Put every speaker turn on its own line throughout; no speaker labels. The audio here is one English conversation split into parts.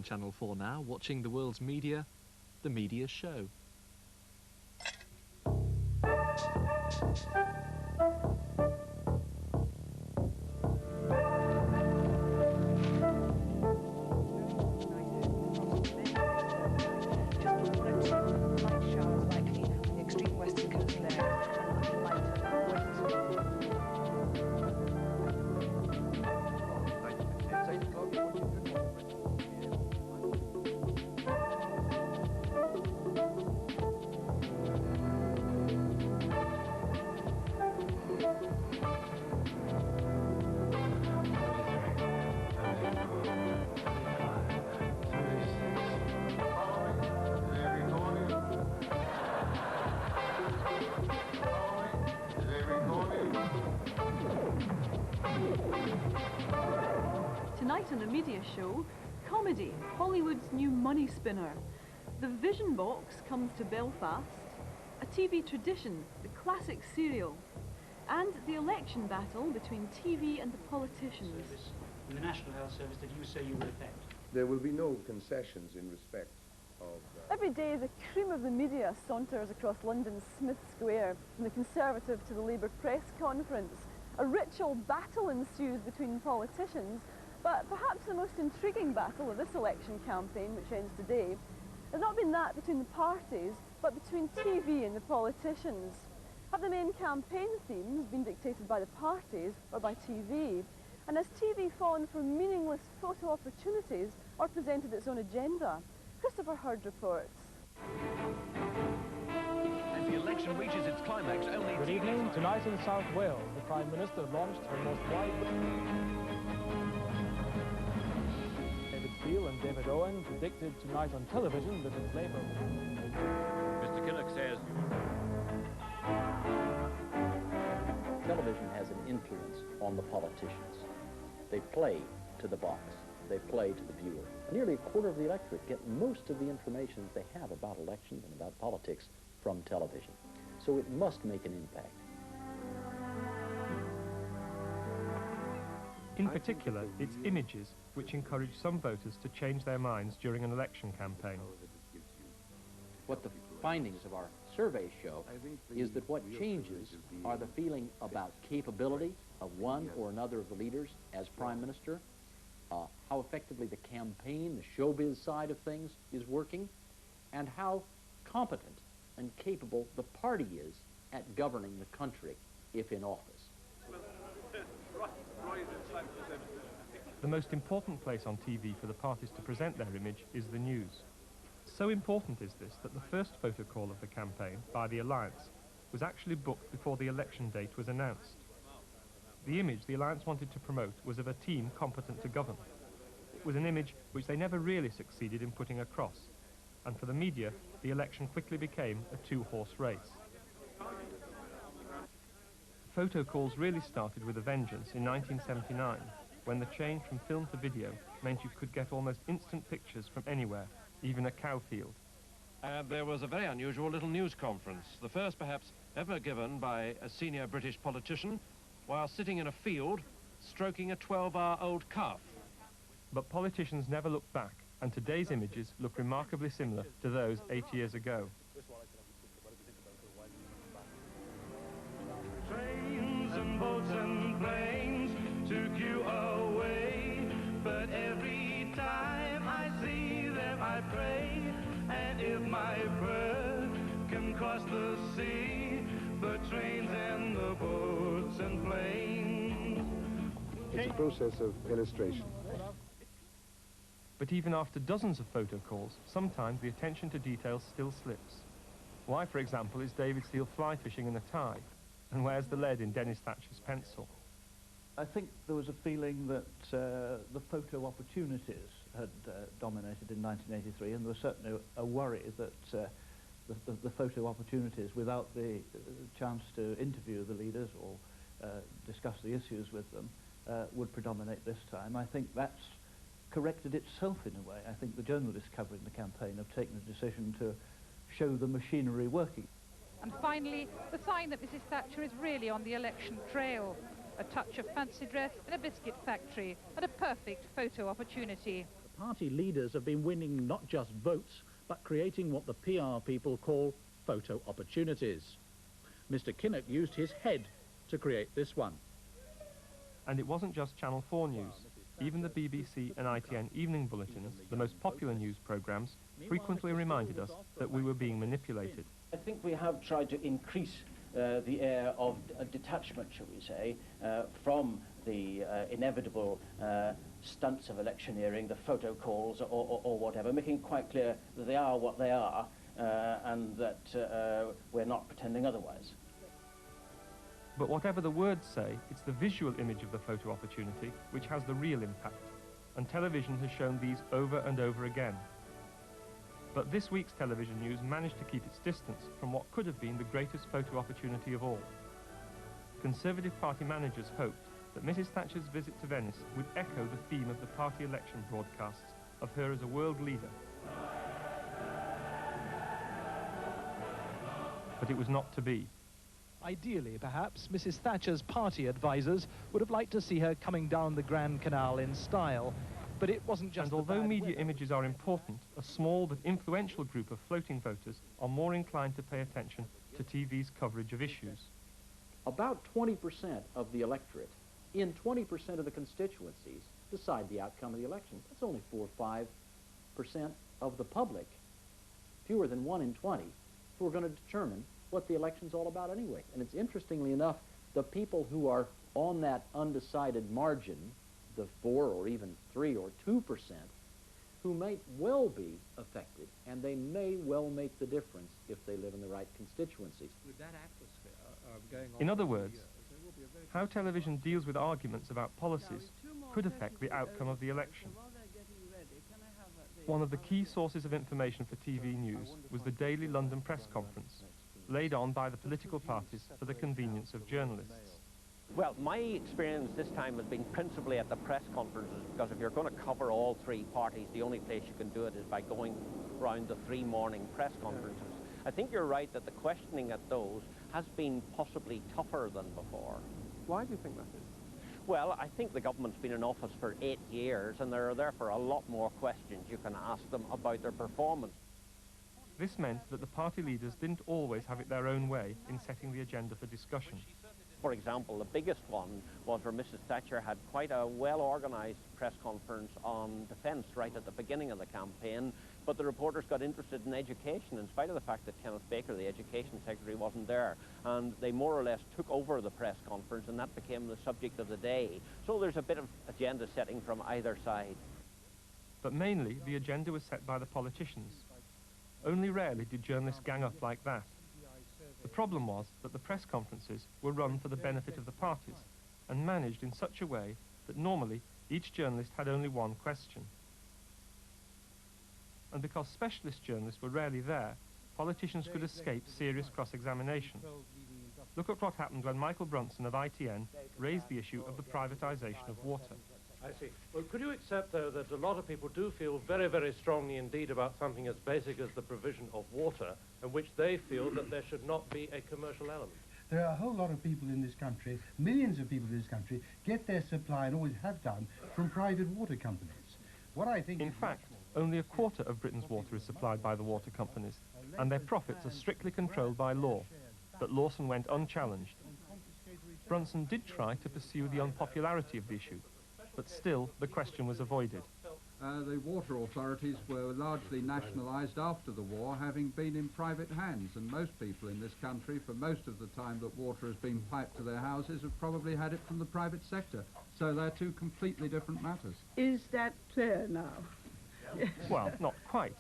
on Channel 4 now, watching the world's media, The Media Show.
Tonight on the Media Show, comedy, Hollywood's new money spinner. The Vision Box comes to Belfast, a TV tradition, the classic serial, and the election battle between TV and the politicians.
In the National Health Service that you say you will effect.
There will be no concessions in respect of...
Every day, the cream of the media saunters across London's Smith Square, from the Conservative to the Labour press conference. A ritual battle ensues between politicians, but perhaps the most intriguing battle of this election campaign, which ends today, has not been that between the parties, but between TV and the politicians. Have the main campaign themes been dictated by the parties or by TV? And has TV fallen for meaningless photo opportunities or presented its own agenda? Christopher Hurd reports.
As the election reaches its climax, only...
Good evening. Tonight in South Wales, the Prime Minister launched her most wide... David Steele and David Owen predicted tonight on television that in Labour...
Mr. Kinnock says...
Television has an influence on the politicians. They play to the box. They play to the viewer. Nearly a quarter of the electorate get most of the information that they have about elections and about politics from television. So it must make an impact.
In particular, it's images which encourage some voters to change their minds during an election campaign.
What the findings of our survey show is that what changes are the feeling about capability of one or another of the leaders as Prime Minister, how effectively the campaign, the showbiz side of things is working, and how competent and capable the party is at governing the country if in office.
The most important place on TV for the parties to present their image is the news. So important is this that the first photo call of the campaign by the Alliance was actually booked before the election date was announced. The image the Alliance wanted to promote was of a team competent to govern. It was an image which they never really succeeded in putting across, and for the media, the election quickly became a two-horse race. Photo calls really started with a vengeance in 1979, when the change from film to video meant you could get almost instant pictures from anywhere, even a cow field.
There was a very unusual little news conference, the first perhaps ever given by a senior British politician while sitting in a field stroking a 12-hour-old calf.
But politicians never look back, and today's images look remarkably similar to those 8 years ago.
Trains and boats and planes took you away, but every time I see them I pray, and if my prayer can cross the sea, the trains and the boats and planes.
It's a process of illustration.
But even after dozens of photo calls, sometimes the attention to detail still slips. Why, for example, is David Steele fly fishing in a tie? And where's the lead in Dennis Thatcher's pencil?
I think there was a feeling that the photo opportunities had dominated in 1983, and there was certainly a worry that the photo opportunities, without the chance to interview the leaders or discuss the issues with them, would predominate this time. I think that's corrected itself in a way. I think the journalists covering the campaign have taken a decision to show the machinery working.
And finally, the sign that Mrs. Thatcher is really on the election trail. A touch of fancy dress in a biscuit factory and a perfect photo opportunity.
party leaders have been winning not just votes, but creating what the PR people call photo opportunities. Mr. Kinnock used his head to create this one.
And it wasn't just Channel 4 news. Even the BBC and ITN evening bulletins, the most popular news programmes, frequently reminded us that we were being manipulated.
I think we have tried to increase the air of detachment, shall we say, from the inevitable stunts of electioneering, the photo calls or whatever, making it quite clear that they are what they are and that we're not pretending otherwise.
But whatever the words say, it's the visual image of the photo opportunity which has the real impact, and television has shown these over and over again. But this week's television news managed to keep its distance from what could have been the greatest photo opportunity of all. Conservative Party managers hoped that Mrs. Thatcher's visit to Venice would echo the theme of the party election broadcasts of her as a world leader. But it was not to be.
Ideally, perhaps, Mrs. Thatcher's party advisors would have liked to see her coming down the Grand Canal in style. But it wasn't just.
And although media images are important, a small but influential group of floating voters are more inclined to pay attention to TV's coverage of issues.
About 20% of the electorate in 20% of the constituencies decide the outcome of the election. That's only 4 or 5% of the public, fewer than 1 in 20, who are going to determine what the election's all about anyway. And it's interestingly enough, the people who are on that undecided margin, the 4 or even 3 or 2%, who might well be affected, and they may well make the difference if they live in the right constituencies.
With that atmosphere going on
in other words, how television deals with arguments about policies could affect the outcome of the election. One of the key sources of information for TV news was the daily London press conference, laid on by the political parties for the convenience of journalists.
Well, my experience this time has been principally at the press conferences, because if you're going to cover all 3 parties, the only place you can do it is by going round the 3 morning press conferences. I think you're right that the questioning at those has been possibly tougher than before.
Why do you think that is?
Well, I think the government's been in office for 8 years, and there are therefore a lot more questions you can ask them about their performance.
This meant that the party leaders didn't always have it their own way in setting the agenda for discussion.
For example, the biggest one was where Mrs. Thatcher had quite a well-organised press conference on defence right at the beginning of the campaign, but the reporters got interested in education in spite of the fact that Kenneth Baker, the Education Secretary, wasn't there, and they more or less took over the press conference, and that became the subject of the day. So there's a bit of agenda setting from either side.
But mainly, the agenda was set by the politicians. Only rarely did journalists gang up like that. The problem was that the press conferences were run for the benefit of the parties and managed in such a way that normally each journalist had only one question. And because specialist journalists were rarely there, politicians could escape serious cross-examination. Look at what happened when Michael Brunson of ITN raised the issue of the privatisation of water.
I see. Well, could you accept, though, that a lot of people do feel very, very strongly indeed about something as basic as the provision of water, and which they feel that there should not be a commercial element?
There are a whole lot of people in this country, millions of people in this country, get their supply, and always have done, from private water companies. What I think
in fact, only a quarter of Britain's water is supplied by the water companies, and their profits are strictly controlled by law. But Lawson went unchallenged. Brunson did try to pursue the unpopularity of the issue, but still the question was avoided.
The water authorities were largely nationalised after the war, having been in private hands, and most people in this country, for most of the time that water has been piped to their houses, have probably had it from the private sector. So they're 2 completely different matters.
Is that clear now?
Well, not quite.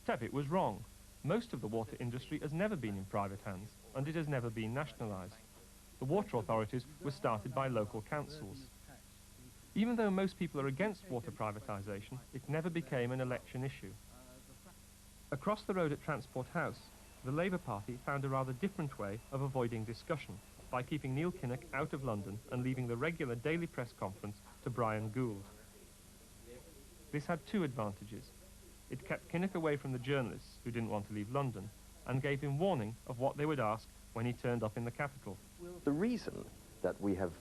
Tevitt was wrong. Most of the water industry has never been in private hands, and it has never been nationalised. The water authorities were started by local councils. Even though most people are against water privatisation, it never became an election issue. Across the road at Transport House, the Labour Party found a rather different way of avoiding discussion by keeping Neil Kinnock out of London and leaving the regular daily press conference to Brian Gould. This had 2 advantages. It kept Kinnock away from the journalists who didn't want to leave London and gave him warning of what they would ask when he turned up in the capital.
The reason that we have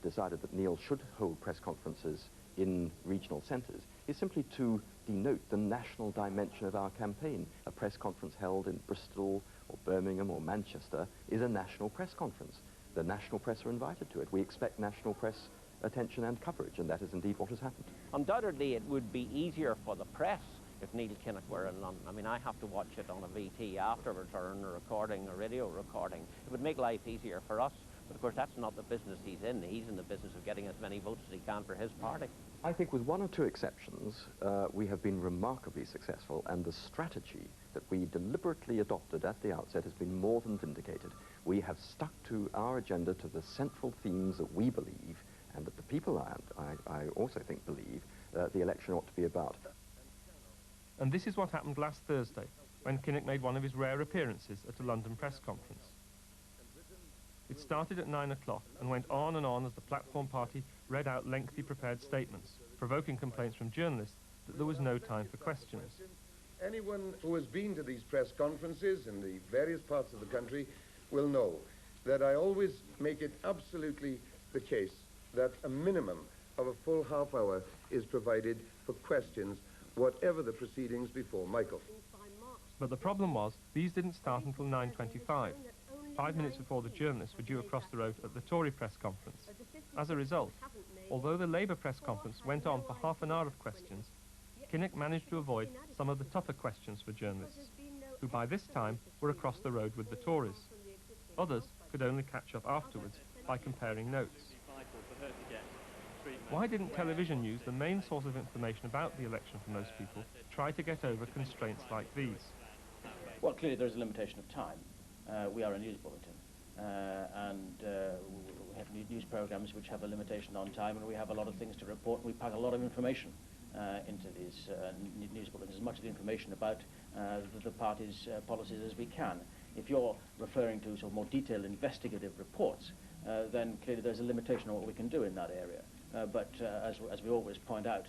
decided that Neil should hold press conferences in regional centres is simply to denote the national dimension of our campaign. A press conference held in Bristol or Birmingham or Manchester is a national press conference. The national press are invited to it. We expect national press attention and coverage, and that is indeed what has happened.
Undoubtedly, it would be easier for the press if Neil Kinnock were in London. I mean, I have to watch it on a VT afterwards, or on a recording, a radio recording. It would make life easier for us. But of course, that's not the business he's in. He's in the business of getting as many votes as he can for his party.
I think with one or two exceptions, we have been remarkably successful, and the strategy that we deliberately adopted at the outset has been more than vindicated. We have stuck to our agenda, to the central themes that we believe, and that the people, I also think, believe the election ought to be about.
And this is what happened last Thursday, when Kinnock made one of his rare appearances at a London press conference. It started at 9 o'clock and went on and on as the platform party read out lengthy prepared statements, provoking complaints from journalists that there was no time for questions.
Anyone who has been to these press conferences in the various parts of the country will know that I always make it absolutely the case that a minimum of a full half hour is provided for questions, whatever the proceedings before. Michael.
But the problem was, these didn't start until 9:25. 5 minutes before the journalists were due across the road at the Tory press conference. As a result, although the Labour press conference went on for half an hour of questions, Kinnock managed to avoid some of the tougher questions for journalists, who by this time were across the road with the Tories. Others could only catch up afterwards by comparing notes. Why didn't television news, the main source of information about the election for most people, try to get over constraints like these?
Well, clearly there's a limitation of time. We are a news bulletin, and we have news programs which have a limitation on time, and we have a lot of things to report. We pack a lot of information into these news bulletins, as much of the information about the party's policies as we can. If you're referring to sort of more detailed investigative reports, then clearly there's a limitation on what we can do in that area. But as we always point out,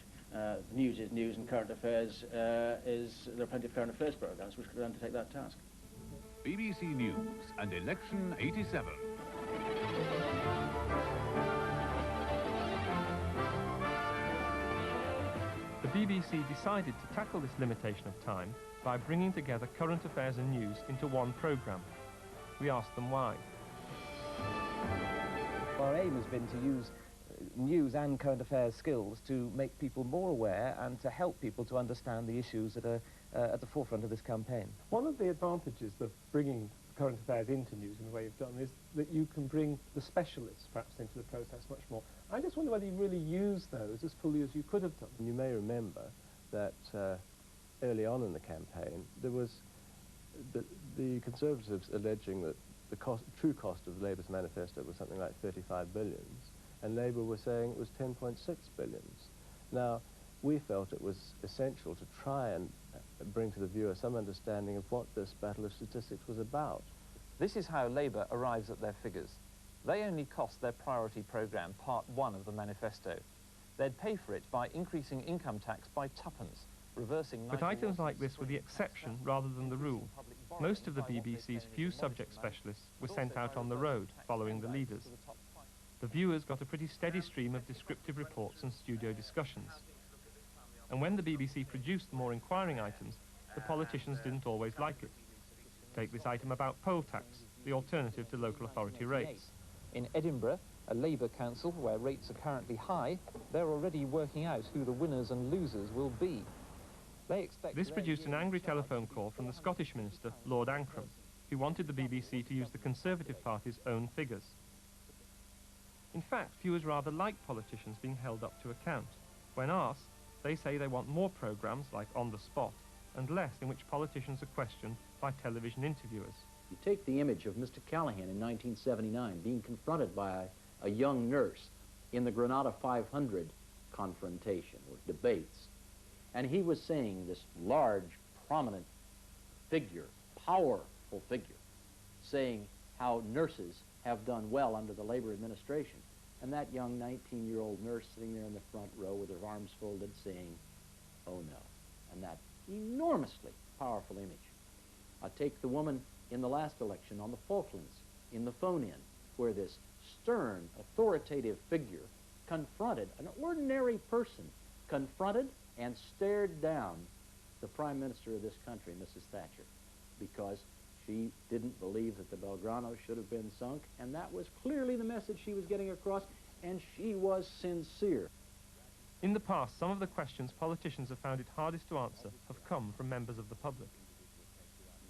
news is news, and current affairs there are plenty of current affairs programs which could undertake that task.
BBC News and Election 87.
The BBC decided to tackle this limitation of time by bringing together current affairs and news into one programme. We asked them why.
Our aim has been to use news and current affairs skills to make people more aware and to help people to understand the issues that are at the forefront of this campaign.
One of the advantages of bringing current affairs into news in the way you've done is that you can bring the specialists perhaps into the process much more. I just wonder whether you really used those as fully as you could have done.
You may remember that early on in the campaign there was the Conservatives alleging that the true cost of Labour's manifesto was something like 35 billions, and Labour were saying it was 10.6 billions. Now, we felt it was essential to try and bring to the viewer some understanding of what this battle of statistics was about.
This is how Labour arrives at their figures. They only cost their priority programme, Part 1 of the manifesto. They'd pay for it by increasing income tax by tuppence, reversing...
But items like this were the exception rather than the rule. Most of the BBC's few subject specialists were sent out on the road, following the leaders. The viewers got a pretty steady stream of descriptive reports and studio discussions. And when the BBC produced the more inquiring items, the politicians didn't always like it. Take this item about poll tax, the alternative to local authority rates.
In Edinburgh, a Labour council where rates are currently high, they're already working out who the winners and losers will be. They expect...
This produced an angry telephone call from the Scottish Minister, Lord Ancram, who wanted the BBC to use the Conservative Party's own figures. In fact, viewers rather like politicians being held up to account. When asked, they say they want more programmes like On the Spot, and less in which politicians are questioned by television interviewers.
You take the image of Mr. Callaghan in 1979 being confronted by a young nurse in the Granada 500 confrontation or debates, and he was saying, this large, prominent figure, powerful figure, saying how nurses have done well under the Labour administration. And that young 19-year-old nurse sitting there in the front row with her arms folded saying, oh no. And that enormously powerful image. I take the woman in the last election on the Falklands, in the phone-in, where this stern, authoritative figure confronted, an ordinary person, confronted and stared down the Prime Minister of this country, Mrs. Thatcher, because she didn't believe that the Belgrano should have been sunk, and that was clearly the message she was getting across, and she was sincere.
In the past, some of the questions politicians have found it hardest to answer have come from members of the public.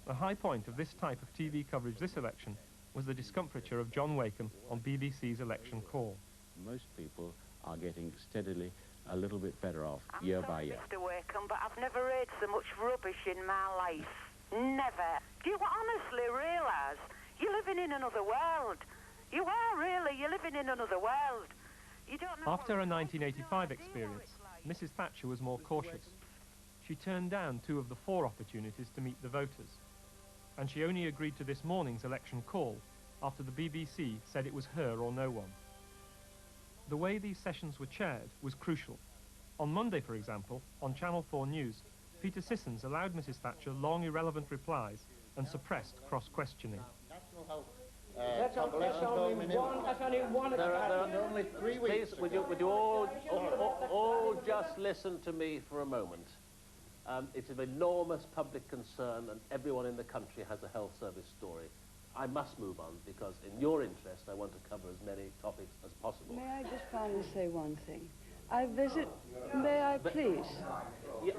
The high point of this type of TV coverage this election was the discomfiture of John Wakeham on BBC's election call.
Most people are getting steadily a little bit better off year by year.
Mr. Wakeham, but I've never heard so much rubbish in my life. Never. Do you honestly realise you're living in another world? You are really. You're living in another world. You don't know.
After a 1985 experience, Mrs. Thatcher was more cautious. She turned down 2 of the 4 opportunities to meet the voters. And she only agreed to this morning's election call after the BBC said it was her or no one. The way these sessions were chaired was crucial. On Monday, for example, on Channel 4 News, Peter Sissons allowed Mrs. Thatcher long irrelevant replies and suppressed cross-questioning.
That's only one of the
Only 3 weeks. Please, would you all just listen to me for a moment? It's of enormous public concern, and everyone in the country has a health service story. I must move on, because in your interest, I want to cover as many topics as possible.
May I just finally say one thing? May I please?
Yeah,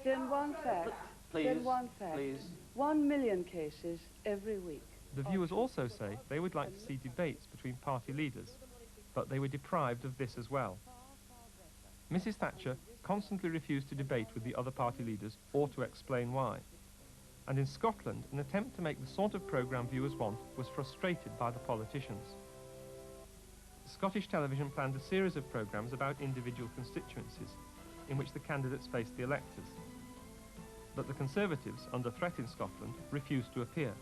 Then one fact.
Please,
then one fact.
please.
1 million cases every week.
The viewers also say they would like to see debates between party leaders, but they were deprived of this as well. Mrs. Thatcher constantly refused to debate with the other party leaders or to explain why. And in Scotland, an attempt to make the sort of programme viewers want was frustrated by the politicians. Scottish television planned a series of programmes about individual constituencies, in which the candidates faced the electors. But the Conservatives, under threat in Scotland, refused to appear.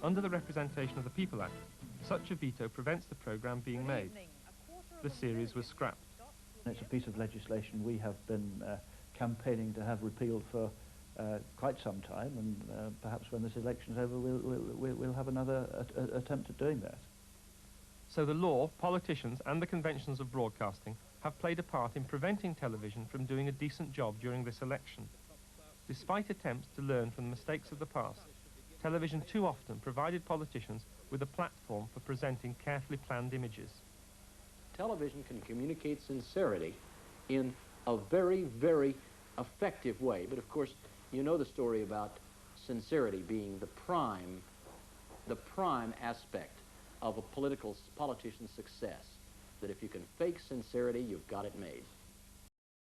Under the Representation of the People Act, such a veto prevents the programme being made. The series was scrapped.
It's a piece of legislation we have been campaigning to have repealed for quite some time, and perhaps when this election's over we'll have another attempt at doing that.
So the law, politicians and the conventions of broadcasting have played a part in preventing television from doing a decent job during this election. Despite attempts to learn from the mistakes of the past, television too often provided politicians with a platform for presenting carefully planned images.
Television can communicate sincerity in a very, very effective way. But of course, you know the story about sincerity being the prime aspect of a politician's success. That if you can fake sincerity, you've got it made.